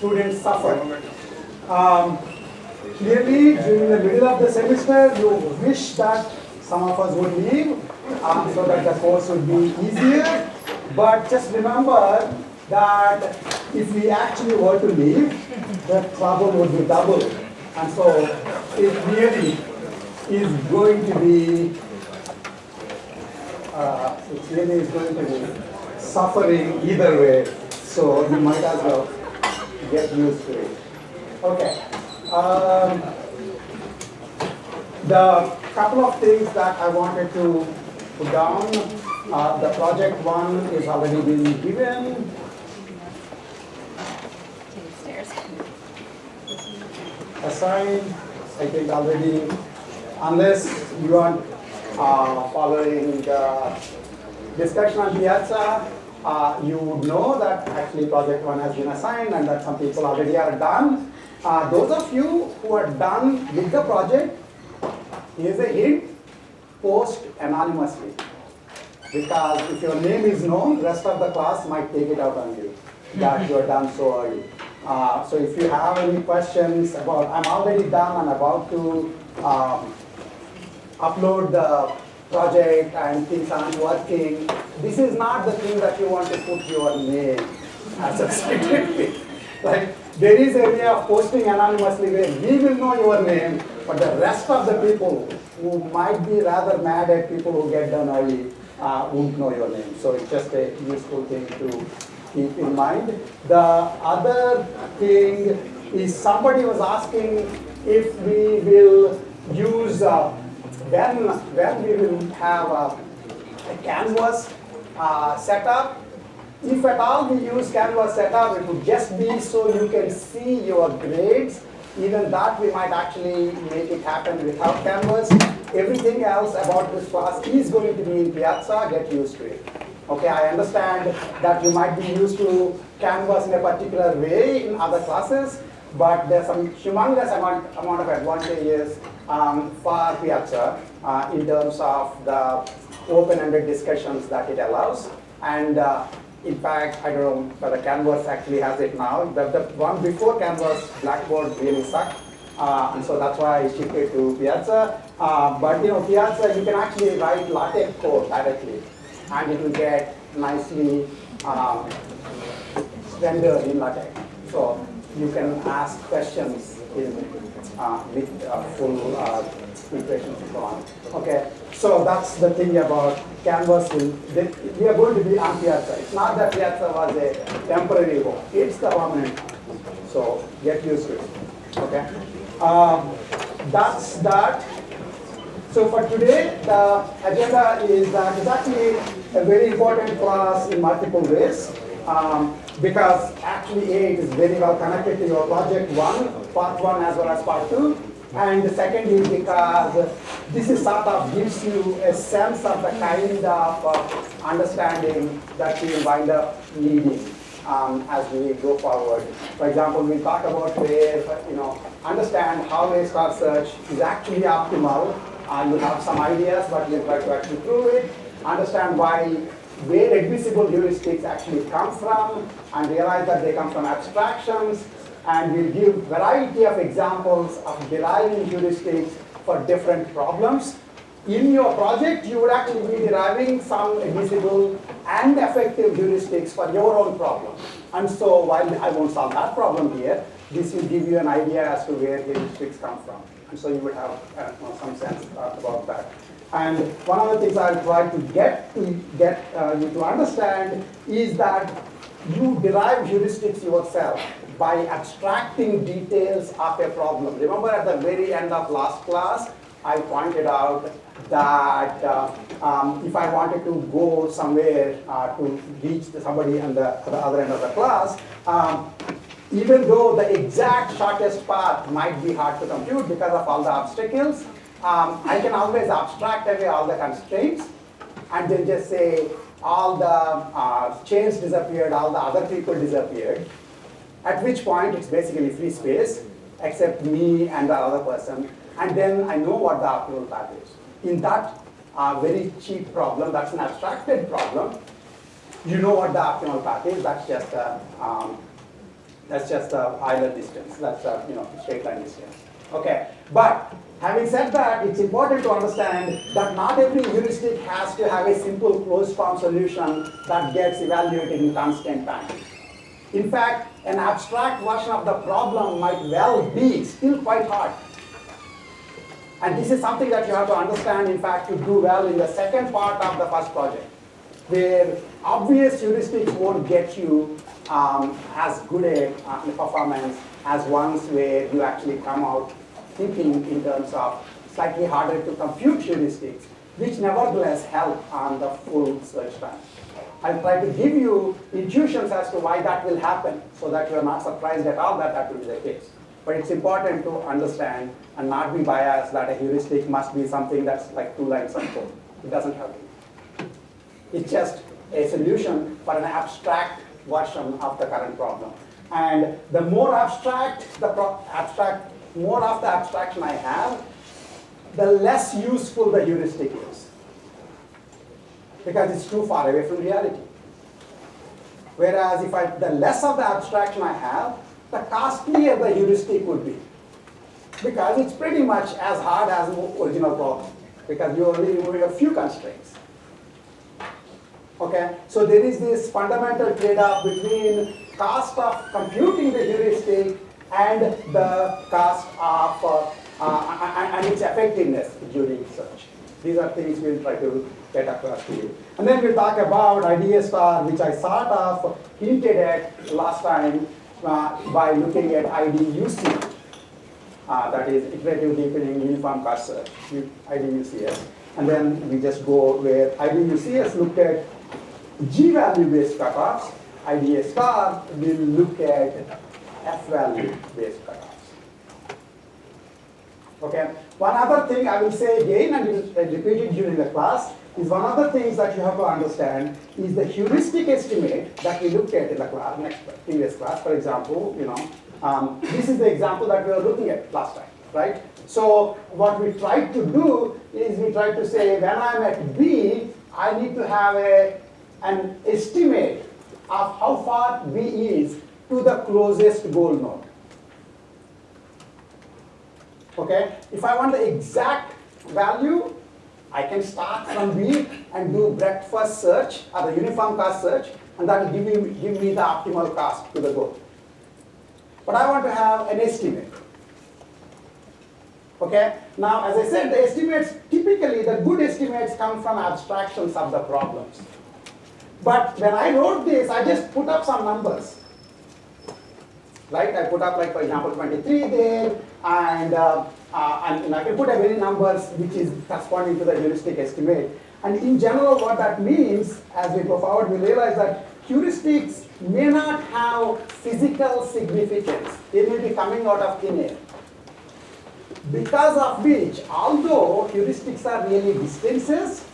students suffer. Clearly, during the middle of the semester, you wish that some of us would leave so that the course would be easier. But just remember that if we actually were to leave, the trouble would be double. And so it really is going to be suffering either way. So you might as well get used to it. Okay. The couple of things that I wanted to put down. The project one is already been given. Assigned, I think already, unless you are following the discussion on Piazza, you would know that actually project one has been assigned and that some people already are done. Those of you who are done with the project, here's a hint, post anonymously. Because if your name is known, the rest of the class might take it out on you that you are done so early. So if you have any questions about, I'm already done, I'm about to upload the project and things aren't working, this is not the thing that you want to put your name associated with. Like, there is a way of posting anonymously where we will know your name, but the rest of the people who might be rather mad at people who get done early won't know your name. So it's just a useful thing to keep in mind. The other thing is somebody was asking if we will use, when we will have a Canvas setup. If at all we use Canvas setup, it would just be so you can see your grades. Even that we might actually make it happen without Canvas. Everything else about this class is going to be in Piazza, get used to it. Okay, I understand that you might be used to Canvas in a particular way in other classes, but there's some humongous amount of advantages for Piazza in terms of the open-ended discussions that it allows. And in fact, I don't know whether Canvas actually has it now. The one before Canvas, Blackboard really sucked. And so that's why I shifted to Piazza. But Piazza, you can actually write LaTeX code directly, and it will get nicely rendered in LaTeX. So you can ask questions with full equations and so on. Okay, so that's the thing about Canvas. We are going to be on Piazza. It's not that Piazza was a temporary home. It's the permanent home. So get used to it. Okay, that's that. So for today, the agenda is that it's actually a very important class in multiple ways. Because actually it is very well connected to your project one, part one as well as part two. And the second is because this is sort of gives you a sense of the kind of understanding that you will wind up needing as we go forward. For example, we'll talk about where, understand how a star search is actually optimal. You'll have some ideas, but you'll try to actually prove it. Understand where admissible heuristics actually come from, and realize that they come from abstractions. And we'll give variety of examples of deriving heuristics for different problems. In your project, you would actually be deriving some admissible and effective heuristics for your own problem. And so while I won't solve that problem here, this will give you an idea as to where heuristics come from. And so you would have some sense about that. And one of the things I'll try to get you to understand is that you derive heuristics yourself by abstracting details of a problem. Remember at the very end of last class, I pointed out that if I wanted to go somewhere to reach somebody on the other end of the class, even though the exact shortest path might be hard to compute because of all the obstacles, I can always abstract away all the constraints and then just say all the chains disappeared, all the other people disappeared, at which point it's basically free space except me and the other person, and then I know what the optimal path is. In that very cheap problem, that's an abstracted problem, you know what the optimal path is. That's just a That's just the Euler distance. That's the straight line distance. Okay, but having said that, it's important to understand that not every heuristic has to have a simple closed form solution that gets evaluated in constant time. In fact, an abstract version of the problem might well be still quite hard. And this is something that you have to understand, in fact, to do well in the second part of the first project, where obvious heuristics won't get you as good a performance as ones where you actually come out thinking in terms of slightly harder to compute heuristics, which nevertheless help on the full search time. I'll try to give you intuitions as to why that will happen so that you're not surprised at all that that will be the case. But it's important to understand and not be biased that a heuristic must be something that's like 2 lines of code. It doesn't have to. It's just a solution for an abstract version of the current problem. And the more abstract more of the abstraction I have, the less useful the heuristic is, because it's too far away from reality. Whereas the less of the abstraction I have, the costlier the heuristic would be, because it's pretty much as hard as the original problem, because you only remove a few constraints. Okay, so there is this fundamental trade-off between cost of computing the heuristic and the cost of and its effectiveness during search. These are things we'll try to get across to you. And then we'll talk about IDA star, which I sort of hinted at last time by looking at IDUC. That is Iterative Deepening Uniform Cost Search, IDUCS. And then we just go where IDUCS looked at G-value based cutoffs. IDA star will look at F-value based cutoffs. Okay. One other thing I will say again, and I'll repeat it during the class, is one of the things that you have to understand is the heuristic estimate that we looked at in the class, previous class. For example, this is the example that we were looking at last time, right? So what we tried to do is we tried to say when I'm at B, I need to have an estimate of how far B is to the closest goal node. Okay, if I want the exact value, I can start from B and do breadth first search or the uniform cost search, and that will give me the optimal cost to the goal. But I want to have an estimate. Okay, now as I said, the estimates, typically the good estimates come from abstractions of the problems. But when I wrote this, I just put up some numbers. Right, I put up, like, for example, 23 there, and I can put a many numbers which is corresponding to the heuristic estimate. And in general, what that means, as we go forward, we realize that heuristics may not have physical significance. They may be coming out of thin air. Because of which, although heuristics are really distances,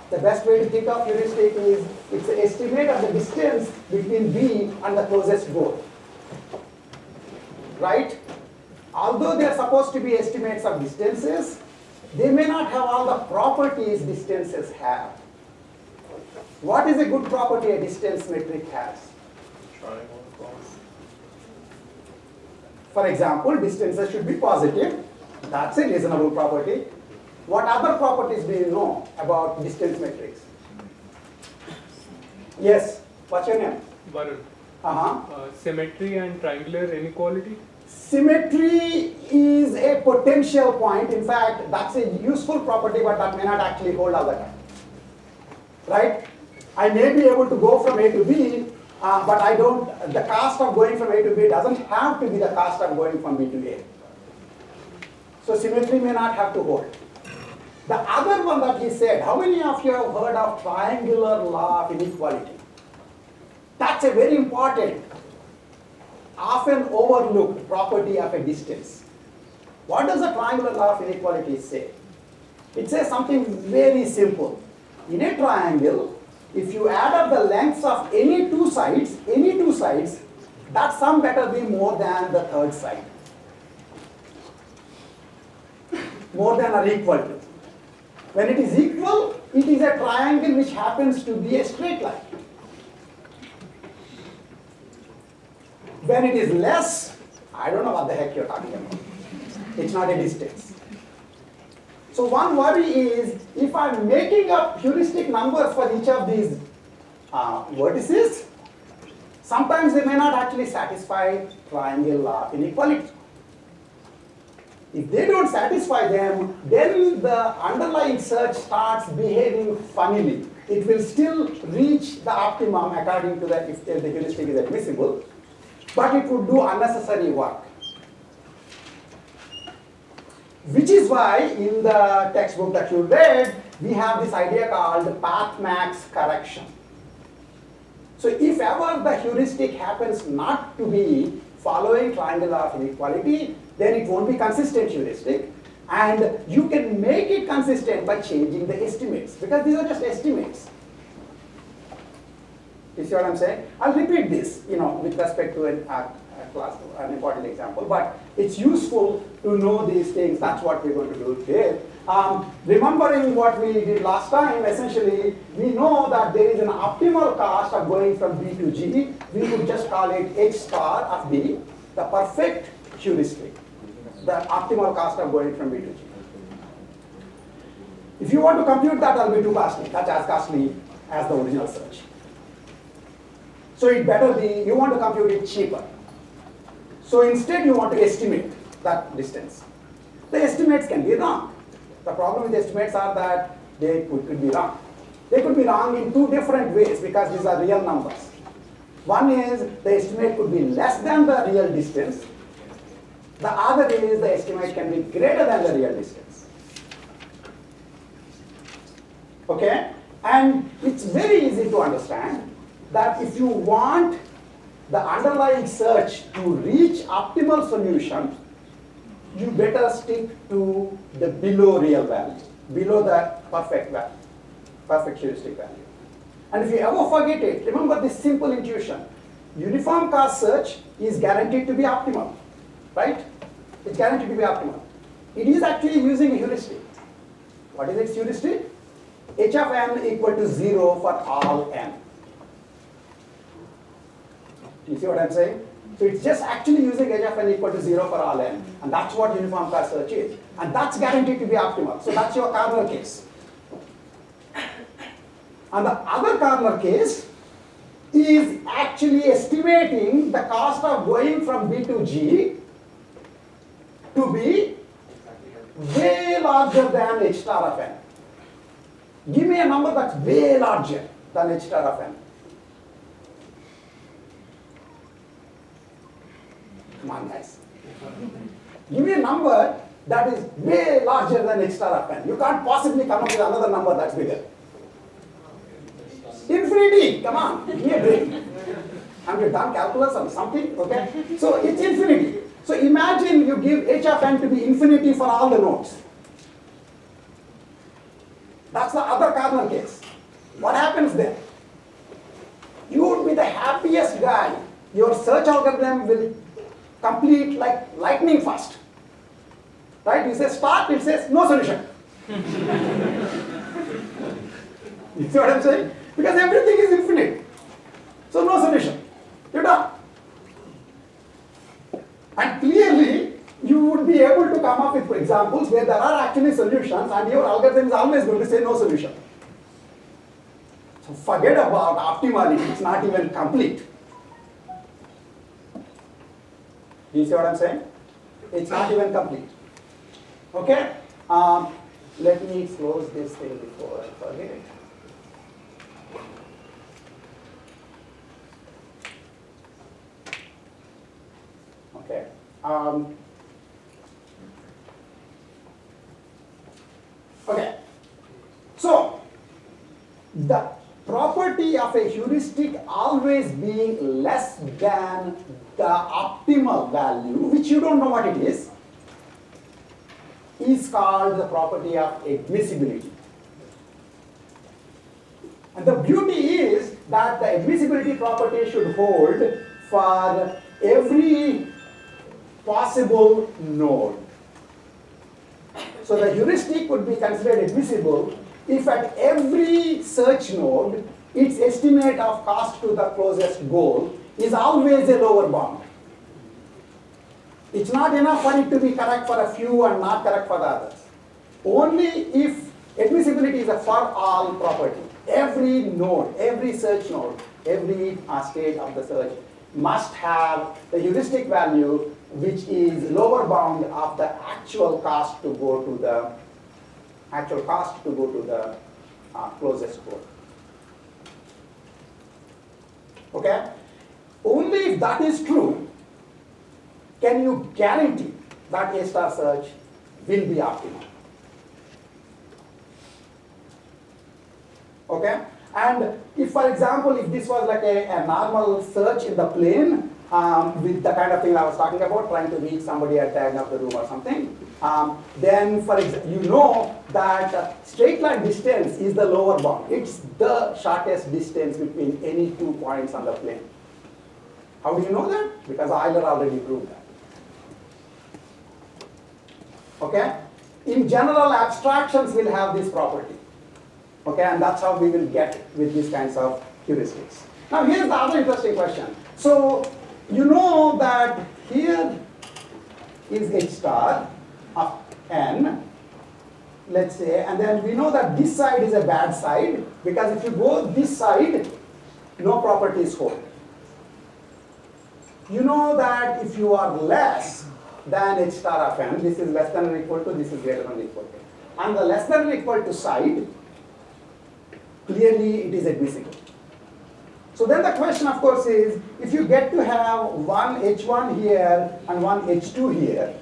the best way to think of heuristic is it's an estimate of the distance between B and the closest goal. Right? Although they are supposed to be estimates of distances, they may not have all the properties distances have. What is a good property a distance metric has? Triangle clause. For example, distances should be positive. That's a reasonable property. What other properties do you know about distance metrics? Yes, what's your name? Varun. Symmetry and triangular inequality? Symmetry is a potential point. In fact, that's a useful property, but that may not actually hold all the time. Right? I may be able to go from A to B, but I don't, the cost of going from A to B doesn't have to be the cost of going from B to A. So symmetry may not have to hold. The other one that he said, how many of you have heard of triangular law of inequality? That's a very important, often overlooked property of a distance. What does the triangular law of inequality say? It says something very simple. In a triangle, if you add up the lengths of any two sides, that sum better be more than the third side. More than or equal to. When it is equal, it is a triangle which happens to be a straight line. When it is less, I don't know what the heck you're talking about. It's not a distance. So one worry is, if I'm making up heuristic numbers for each of these vertices, sometimes they may not actually satisfy triangle law of inequality. If they don't satisfy them, then the underlying search starts behaving funnily. It will still reach the optimum according to if the heuristic is admissible, but it would do unnecessary work. Which is why in the textbook that you read, we have this idea called path max correction. So if ever the heuristic happens not to be following triangle law of inequality, then it won't be consistent heuristic. And you can make it consistent by changing the estimates, because these are just estimates. You see what I'm saying? I'll repeat this, with respect to an important example, but it's useful to know these things. That's what we're going to do here. Remembering what we did last time, essentially, we know that there is an optimal cost of going from B to G. We could just call it H star of B, the perfect heuristic, the optimal cost of going from B to G. If you want to compute that, that'll be too costly. That's as costly as the original search. So it better be, you want to compute it cheaper. So instead you want to estimate that distance. The estimates can be wrong. The problem with estimates are that they could be wrong. They could be wrong in two different ways because these are real numbers. One is the estimate could be less than the real distance. The other is the estimate can be greater than the real distance. Okay? And it's very easy to understand that if you want the underlying search to reach optimal solution, you better stick to the below real value, below the perfect value, perfect heuristic value. And if you ever forget it, remember this simple intuition. Uniform cost search is guaranteed to be optimal, right? It's guaranteed to be optimal. It is actually using a heuristic. What is its heuristic? H of n equal to 0 for all n. Do you see what I'm saying? So it's just actually using h of n equal to 0 for all n. And that's what uniform cost search is. And that's guaranteed to be optimal. So that's your corner case. And the other corner case is actually estimating the cost of going from B to G to be way larger than h star of n. Give me a number that's way larger than h star of n. Come on, guys. Give me a number that is way larger than h star of n. You can't possibly come up with another number that's bigger. Infinity, come on, give me a break. Have you done calculus or something? Okay, so it's infinity. So imagine you give h of n to be infinity for all the nodes. That's the other corner case. What happens then? You would be the happiest guy. Your search algorithm will complete like lightning fast. Right? You say start, it says no solution. You see what I'm saying? Because everything is infinite. So no solution. You're done. And clearly, you would be able to come up with examples where there are actually solutions and your algorithm is always going to say no solution. So forget about optimality, it's not even complete. Do you see what I'm saying? It's not even complete. Okay? Let me close this thing before I forget it. Okay. Okay. So, the property of a heuristic always being less than the optimal value, which you don't know what it is called the property of admissibility. And the beauty is that the admissibility property should hold for every possible node. So the heuristic would be considered admissible if at every search node, its estimate of cost to the closest goal is always a lower bound. It's not enough for it to be correct for a few and not correct for the others. Only if admissibility is a for all property. Every node, every search node, every stage of the search must have the heuristic value which is lower bound of the actual cost to go to the closest node. Okay? Only if that is true can you guarantee that A star search will be optimal. Okay? And if, for example, if this was like a normal search in the plane, with the kind of thing I was talking about, trying to reach somebody at the end of the room or something, then for example, you know that straight line distance is the lower bound. It's the shortest distance between any 2 points on the plane. How do you know that? Because Euler already proved that. Okay? In general, abstractions will have this property. Okay, and that's how we will get with these kinds of heuristics. Now here's the other interesting question. So you know that here is H star of n, let's say, and then we know that this side is a bad side, because if you go this side, no properties hold. You know that if you are less than H star of n, this is less than or equal to, this is greater than or equal to. On the less than or equal to side, clearly it is admissible. So then the question, of course, is if you get to have one H1 here and one H2 here,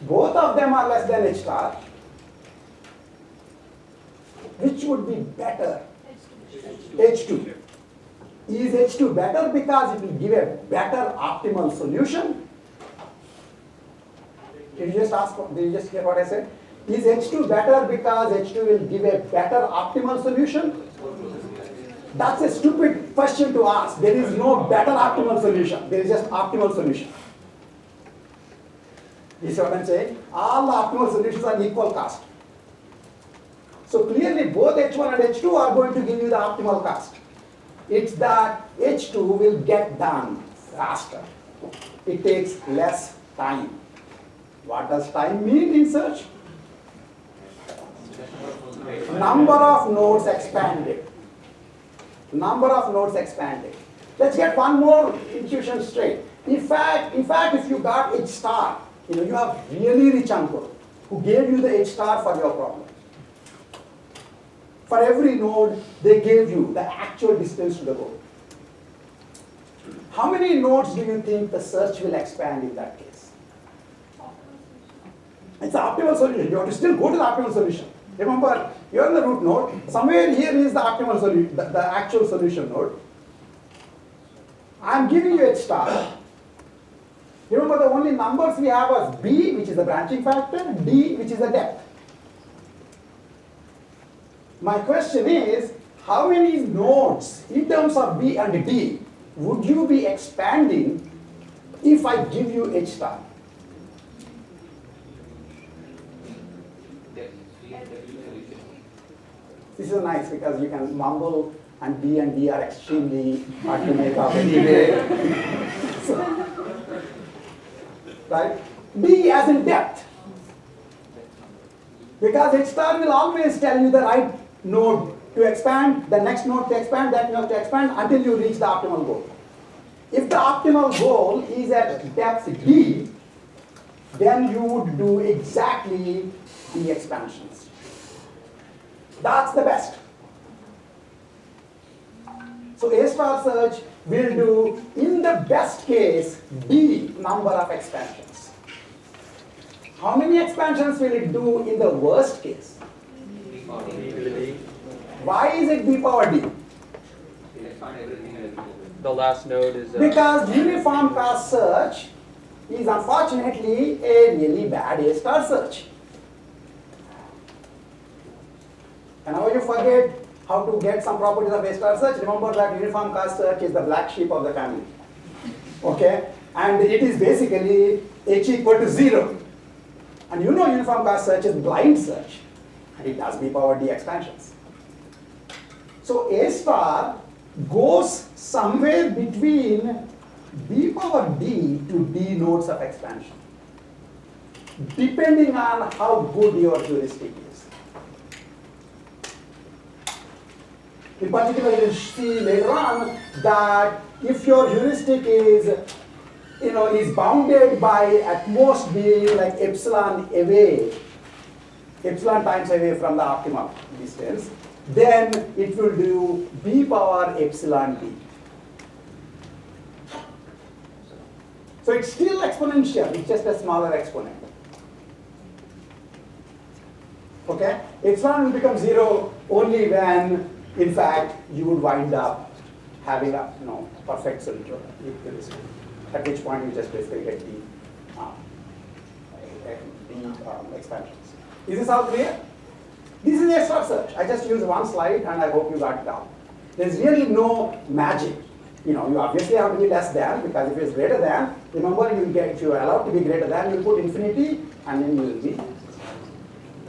both of them are less than H star, which would be better? H2. Is H2 better because it will give a better optimal solution? Did you just hear what I said? Is H2 better because H2 will give a better optimal solution? That's a stupid question to ask. There is no better optimal solution. There is just optimal solution. You see what I'm saying? All the optimal solutions are equal cost. So clearly both H1 and H2 are going to give you the optimal cost. It's that H2 will get done faster. It takes less time. What does time mean in search? Number of nodes expanded. Number of nodes expanded. Let's get one more intuition straight. In fact, if you got H star, you have really rich uncle who gave you the H star for your problem. For every node, they gave you the actual distance to the goal. How many nodes do you think the search will expand in that case? It's the optimal solution. You have to still go to the optimal solution. Remember, you're in the root node. Somewhere here is the optimal solution, the actual solution node. I'm giving you H star. Remember, the only numbers we have was B, which is the branching factor, D, which is the depth. My question is, how many nodes in terms of B and D would you be expanding if I give you H star? This is nice because you can mumble, and B and D are extremely hard to make out anyway. So, right? D as in depth. Because H star will always tell you the right node to expand, the next node to expand, that node to expand until you reach the optimal goal. If the optimal goal is at depth D, then you would do exactly the expansions. That's the best. So A star search will do, in the best case, D number of expansions. How many expansions will it do in the worst case? Why is it B power D? The last node is... Because uniform cost search is unfortunately a really bad A star search. And now you forget how to get some properties of A star search. Remember that uniform cost search is the black sheep of the family. Okay? And it is basically H equal to 0. And you know uniform cost search is blind search. And it does B power D expansions. So A star goes somewhere between b power d to d nodes of expansion, depending on how good your heuristic is. In particular, you will see later on that if your heuristic is, is bounded by at most being like epsilon away, epsilon times away from the optimal distance, then it will do b power epsilon d. So it's still exponential, it's just a smaller exponent. Okay? Epsilon will become 0 only when, in fact, you would wind up having a perfect solution, at which point you just basically get the expansions. Is this all clear? This is a star search. I just used one slide and I hope you got it down. There's really no magic. You obviously have to be less than, because if it's greater than, remember if you're allowed to be greater than, you put infinity and then you will be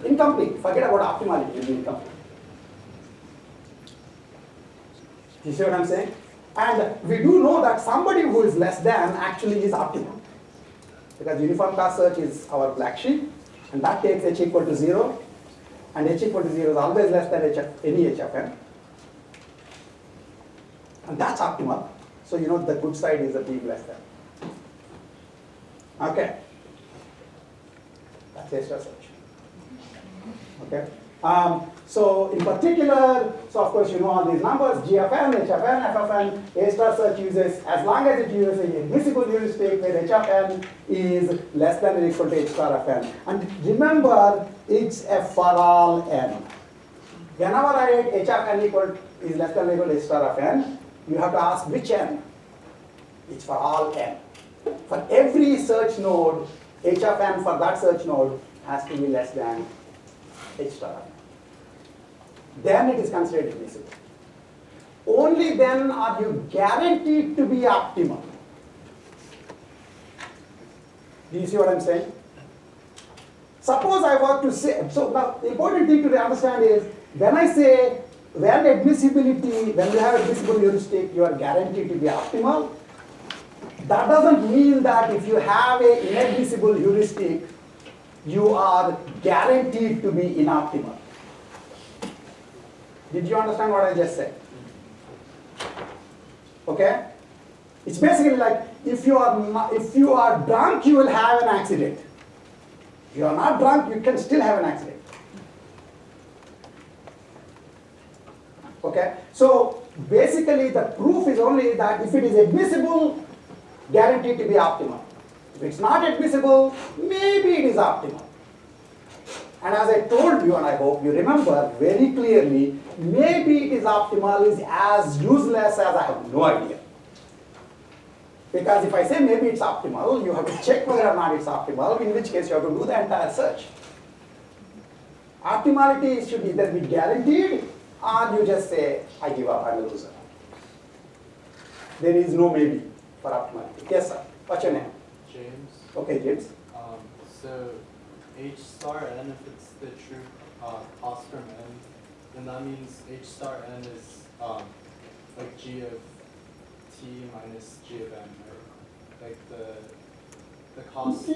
incomplete. Forget about optimality, you'll be incomplete. You see what I'm saying? And we do know that somebody who is less than actually is optimal. Because uniform cost search is our black sheep, and that takes h equal to 0, and h equal to 0 is always less than any h of n. And that's optimal. So the good side is being less than. Okay. That's a star search. Okay. So in particular, so of course you know all these numbers, g of n, h of n, f of n. A star search uses, as long as it uses a admissible heuristic where h of n is less than or equal to h star of n. And remember, it's a for all n. Whenever I write h of n is less than or equal to h star of n, you have to ask which n. It's for all n. For every search node, h of n for that search node has to be less than h star of n. Then it is considered admissible. Only then are you guaranteed to be optimal. Do you see what I'm saying? Suppose I were to say, so now the important thing to understand is, when I say when you have admissible heuristic, you are guaranteed to be optimal. That doesn't mean that if you have an inadmissible heuristic, you are guaranteed to be inoptimal. Did you understand what I just said? Okay? It's basically like if you are drunk, you will have an accident. If you are not drunk, you can still have an accident. Okay? So basically the proof is only that if it is admissible, guaranteed to be optimal. If it's not admissible, maybe it is optimal. And as I told you, and I hope you remember very clearly, maybe it is optimal is as useless as I have no idea. Because if I say maybe it's optimal, you have to check whether or not it's optimal, in which case you have to do the entire search. Optimality should either be guaranteed, or you just say, I give up, I'm a loser. There is no maybe for optimality. Yes, sir. What's your name? James. Okay, James. So h star n, if it's the true cost from n, then that means h star n is like g of t minus g of n, right? Like the cost.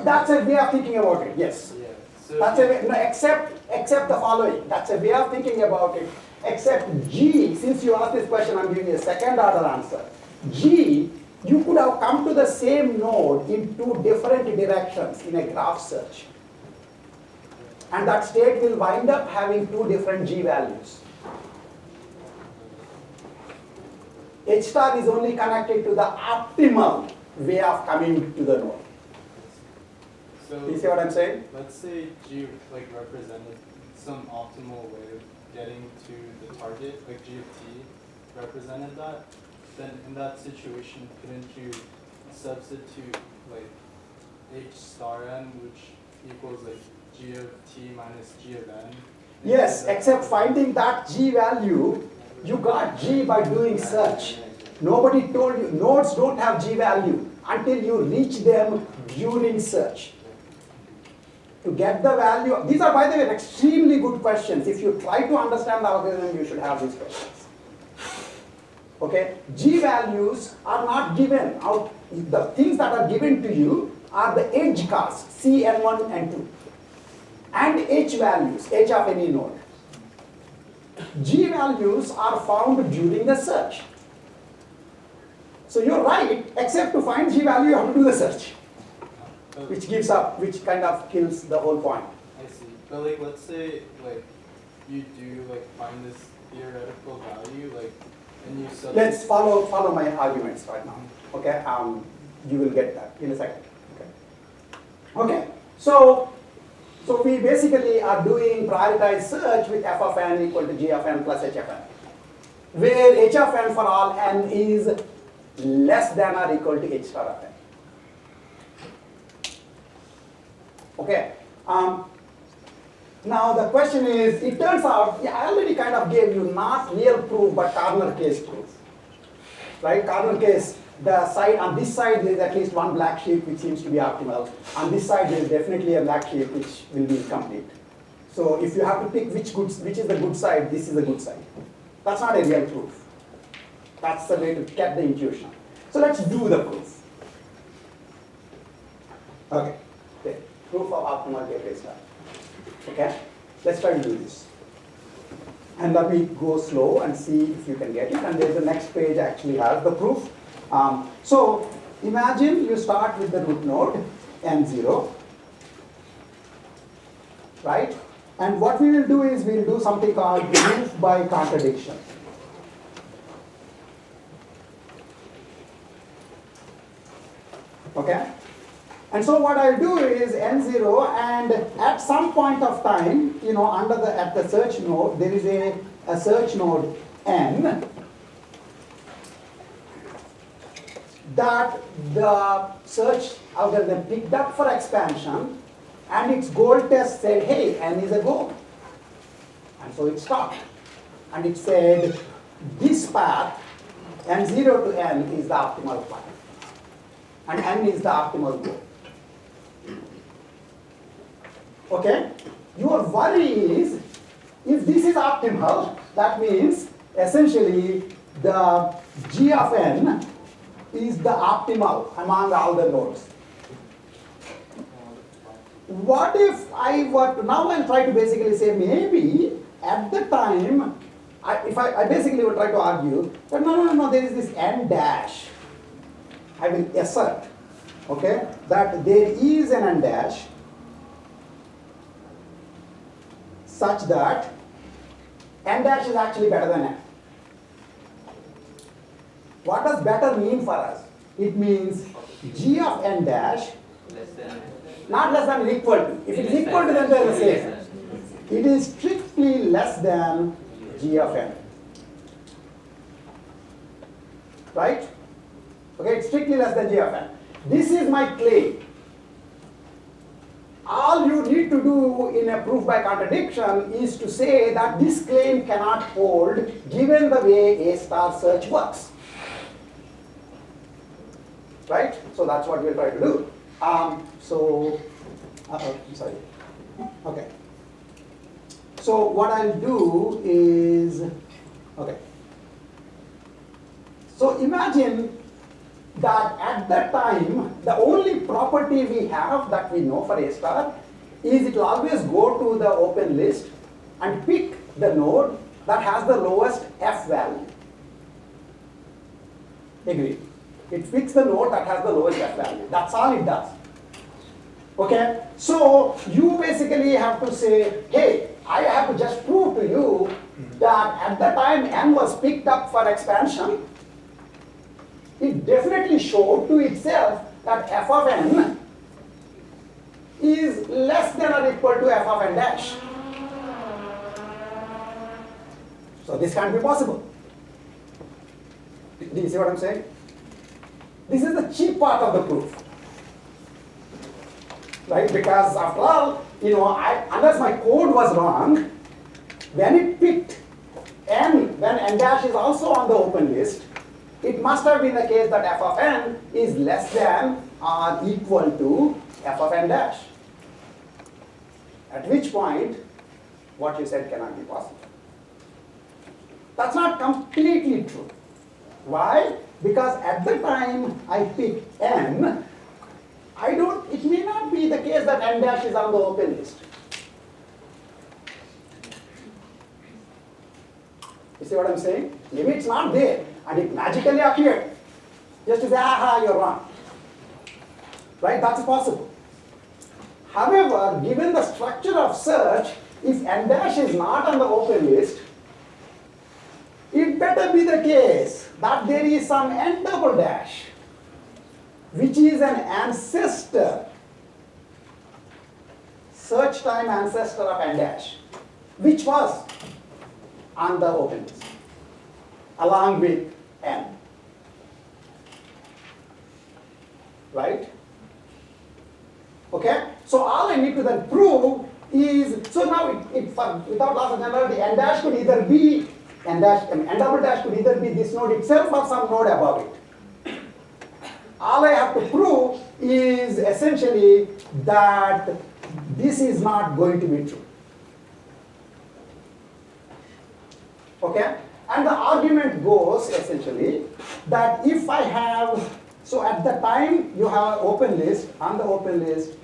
That's a way of thinking about it. Yes. Yeah. So That's a way, no, except the following. That's a way of thinking about it. Except G, since you asked this question, I'm giving you a second order answer. G, you could have come to the same node in two different directions in a graph search. And that state will wind up having two different G values. H star is only connected to the optimal way of coming to the node. So You see what I'm saying? let's say g like represented some optimal way of getting to the target, like g of t represented that. Then in that situation, couldn't you substitute like h star n, which equals like g of t minus g of n? Yes, except finding that G value, you got G by doing search. Nobody told you, nodes don't have G value until you reach them during search. To get the value, these are, by the way, extremely good questions. If you try to understand the algorithm, you should have these questions. Okay, G values are not given out. The things that are given to you are the edge cars, C, N1, and 2, and H values, H of any node. G values are found during the search. So you're right, except to find G value, you have to do the search, which which kind of kills the whole point. I see. But like, let's say like you do like find this theoretical value, like, and you substitute. Let's follow my arguments right now. Okay, you will get that in a second. Okay, so we basically are doing prioritized search with f of n equal to g of n plus h of n, where h of n for all n is less than or equal to h star of n. Okay. Now the question is, it turns out, I already kind of gave you not real proof but corner case proof. Right? Corner case, the side on this side there is at least one black sheep which seems to be optimal. On this side there is definitely a black sheep which will be incomplete. So if you have to pick which is the good side, this is the good side. That's not a real proof. That's the way to get the intuition. So let's do the proof. Okay. Proof of optimal gateway star. Okay, let's try to do this. And let me go slow and see if you can get it. And then the next page actually has the proof. So imagine you start with the root node n0, right? And what we will do is we'll do something called proof by contradiction. Okay? And so what I'll do is n0, and at some point of time, at the search node, there is a search node n that the search algorithm picked up for expansion, and its goal test said, hey, n is a goal. And so it stopped. And it said, this path, n0 to n, is the optimal path. And n is the optimal goal. Okay? Your worry is, if this is optimal, that means essentially the g of n is the optimal among all the nodes. What if I were to, now I'll try to basically say maybe at the time, I basically would try to argue that no, there is this n dash. I will assert, okay, that there is an n dash such that n dash is actually better than n. What does better mean for us? It means g of n dash, not less than or equal to. If it is equal to, then they are the same. It is strictly less than g of n. Right? Okay, it's strictly less than g of n. This is my claim. All you need to do in a proof by contradiction is to say that this claim cannot hold given the way A star search works. Right? So that's what we'll try to do. I'm sorry. Okay. So what I'll do is, okay. So imagine that at that time, the only property we have that we know for A star is it will always go to the open list and pick the node that has the lowest F value. Agree? It picks the node that has the lowest F value. That's all it does. Okay? So you basically have to say, hey, I have to just prove to you that at the time n was picked up for expansion, it definitely showed to itself that f of n is less than or equal to f of n dash. So this can't be possible. Do you see what I'm saying? This is the cheap part of the proof. Right? Because after all, unless my code was wrong, when it picked n, when n dash is also on the open list, it must have been the case that f of n is less than or equal to f of n dash. At which point, what you said cannot be possible. That's not completely true. Why? Because at the time I pick n, it may not be the case that n dash is on the open list. You see what I'm saying? Maybe it's not there and it magically appeared. Just to say, aha, you're wrong. Right? That's possible. However, given the structure of search, if n dash is not on the open list, it better be the case that there is some n double dash, which is an ancestor, search time ancestor of n dash, which was on the open list, along with n. Right? Okay? So all I need to then prove is, so now without loss of generality, n dash could either be, n double dash could either be this node itself or some node above it. All I have to prove is essentially that this is not going to be true. Okay? And the argument goes essentially that if I have, so at the time you have an open list, on the open list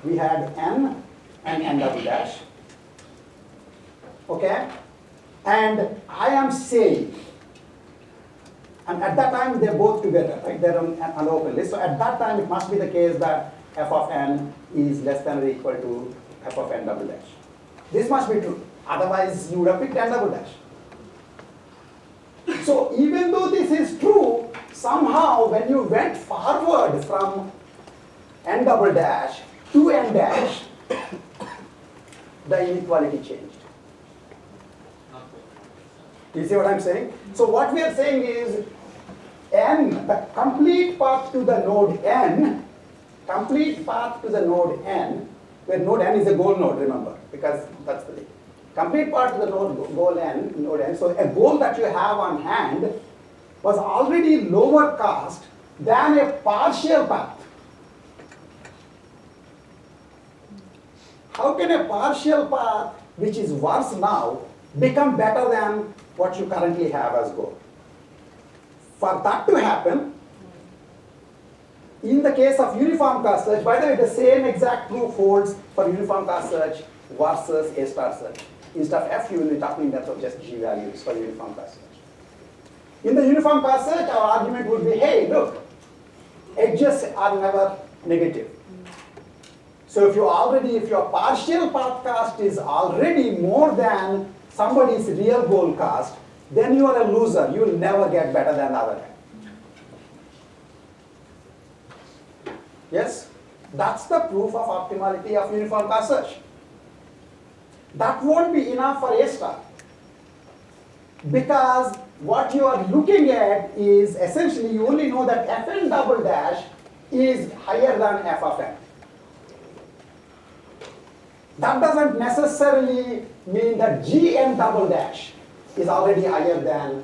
we had n and n double dash. Okay? And I am saying, and at that time they're both together, right? They're on the open list. So at that time it must be the case that f of n is less than or equal to f of n double dash. This must be true. Otherwise you would have picked n double dash. So even though this is true, somehow when you went forward from n double dash to n dash, the inequality changed. You see what I'm saying? So what we are saying is n, the complete path to the node n, complete path to the node n, where node n is a goal node, remember, because that's the thing. Complete path to the node n. So a goal that you have on hand was already lower cost than a partial path. How can a partial path, which is worse now, become better than what you currently have as goal? For that to happen, in the case of uniform cost search, by the way, the same exact proof holds for uniform cost search versus A star search. Instead of F, you will be talking in terms of just G values for uniform cost search. In the uniform cost search, our argument would be, hey, look, edges are never negative. So if your partial path cost is already more than somebody's real goal cost, then you are a loser. You will never get better than the other guy. Yes? That's the proof of optimality of uniform cost search. That won't be enough for A star. Because what you are looking at is essentially you only know that Fn double dash is higher than f of n. That doesn't necessarily mean that Gn double dash is already higher than